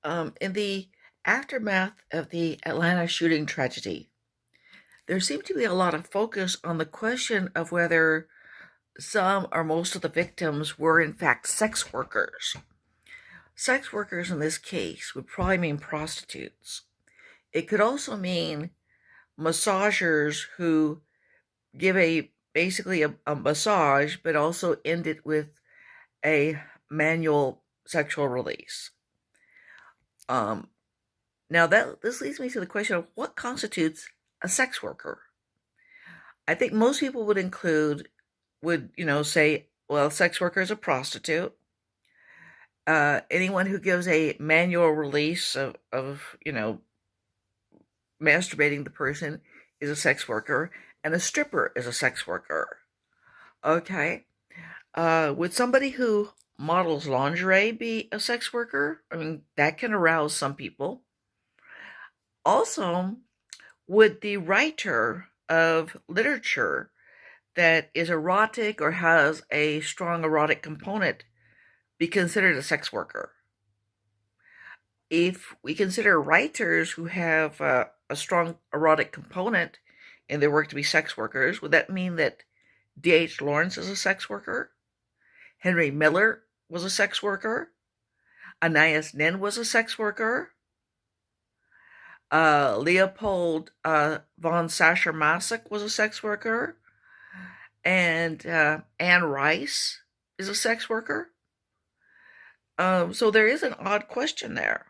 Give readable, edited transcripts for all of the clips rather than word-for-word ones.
In the aftermath of the Atlanta shooting tragedy, there seemed to be a lot of focus on the question of whether some or most of the victims were in fact sex workers. Sex workers in this case would probably mean prostitutes. It could also mean massagers who give basically a massage, but also end it with a manual sexual release. Now this leads me to the question of what constitutes a sex worker. I think most people would say, well, a sex worker is a prostitute. Anyone who gives a manual release of masturbating the person is a sex worker, and a stripper is a sex worker. Okay. Would somebody who models lingerie be a sex worker? I mean, that can arouse some people. Also, would the writer of literature that is erotic or has a strong erotic component be considered a sex worker? If we consider writers who have a strong erotic component in their work to be sex workers, would that mean that D.H. Lawrence is a sex worker? Henry Miller was a sex worker? Anais Nin was a sex worker? Leopold von Sacher-Masoch was a sex worker? And Anne Rice is a sex worker? So there is an odd question there.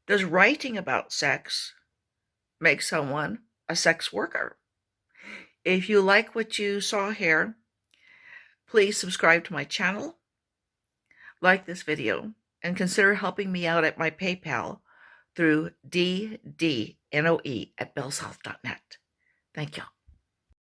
Does writing about sex make someone a sex worker? If you like what you saw here, please subscribe to my channel, like this video, and consider helping me out at my PayPal through ddnoe@bellsouth.net. Thank you.